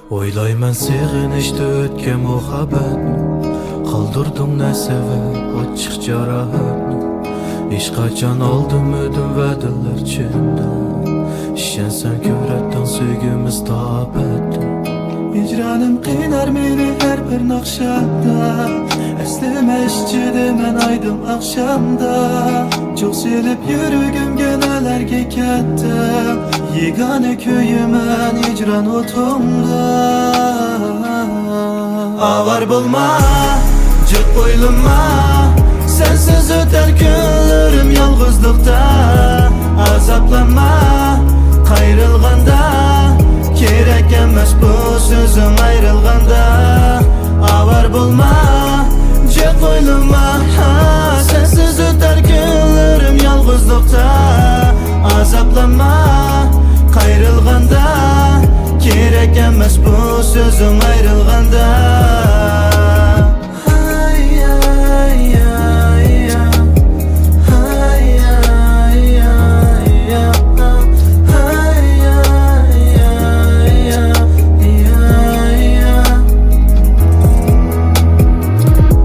Oylayman sig'inishda o'tgan muhabbatni, qoldirdim ne sebep ochiq jarohatni. Hech qachon oldim va'dalar chindan, ishonsam ko'radigan sevgimiz to abadda. Hicranim qiynar meni her bir naqshada, eslama ishchida men aydın akşamda. Çok silib yuragimga nelarga ketdim, yegona kuyman hicran o'timda. Avar bo'lma, jiq qo'yilma, sensiz o'tar kunlarim yolg'izlikda. Azoblanma, qayrilganda, kerak emas bu so'zing ayrilganda. Avar bo'lma, jiq qo'yilma, sensiz o'tar kunlarim yolg'izlikda. Azoblanma, qayrilganda, kerak emas bu so'zing ayrilganda.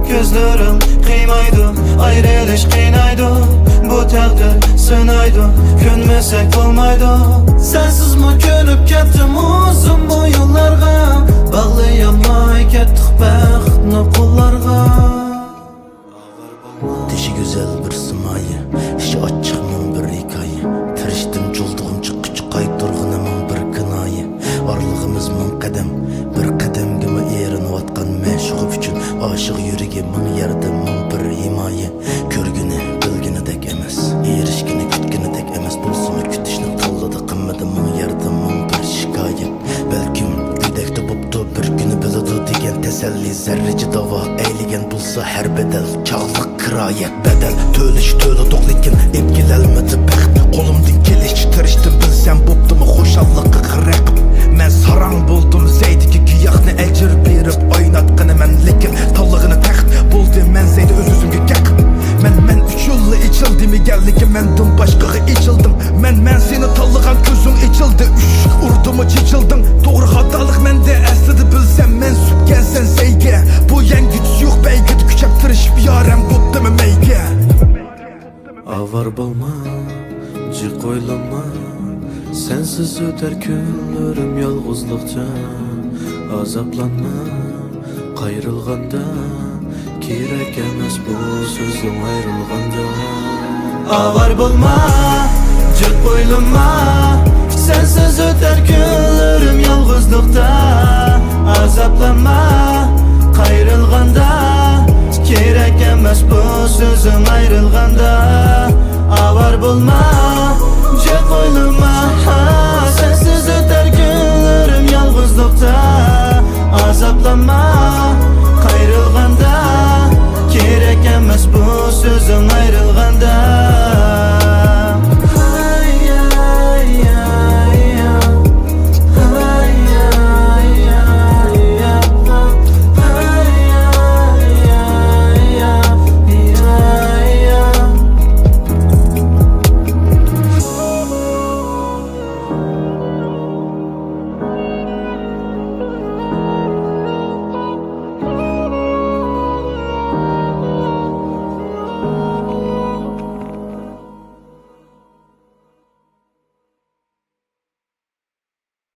Gözlerim kıymaydı, ayrılış kıynaydı. Bu takdir sınaydı, könmesek olmaydı. Sensiz mi könüp kettim uzun bu yollarga, bağlayamay kettik baxtni qullarga. Dişi güzel bir simayı, işi açıqmın bir hikaye. Tirişdim çoldugum çıqqıcı qaytırgınımın bir kınayı. Arlığımız mın qadam, bir qadamgimi erinip atqan məşuq üçün. Aşık yürüge mın yerde mın bir himaye. Körgünü bilginidek emas, erişgini kütginidek emas. Bulsun kütüşni tanladı qimmadı mın yerde mın bir şikayet. Belkim güdekti buptu bir günü biladi degen teselli. Zerreci dava eyligen bulsa her bedel, çağlık kirayet bedel. Töliş töli doklikin epgilelmedi bəxt. Kolumdin kelişçi tiriştim bilsem buptumu xoşallıqı qıraq. Men sarang buldum zeydiki güyaqni ecir berip oynatqını men. Lekin tallığını taxt buldu men zeydi öz özümge gaq. Men 3 yıllı içildimi geldi men dün başqağı içildim. Men seni tallığan közün içildi. Urdumu çiçildin. Doğru hatalık mende əslidi bilsem men süp gelsen seyge. Bu yen güç yok beygit küçep tirişip yarem buttu mu meyge. Avar bo'lma, jiq qo'yilma, sensiz o'tar kunlarim yolg'izlikda. Azoblanma, qayrilganda, kerak emas bu so'zing ayrilganda. Avar bo'lma, jiq qo'yilma, sensiz o'tar kunlarim yolg'izlikda. Azoblanma, qayrilganda, kerak emas bu so'zing ayrilganda. Avar bo'lma, jiq qo'yilma, sensiz o'tar kunlarim yolg'izlikda. Azoblanma,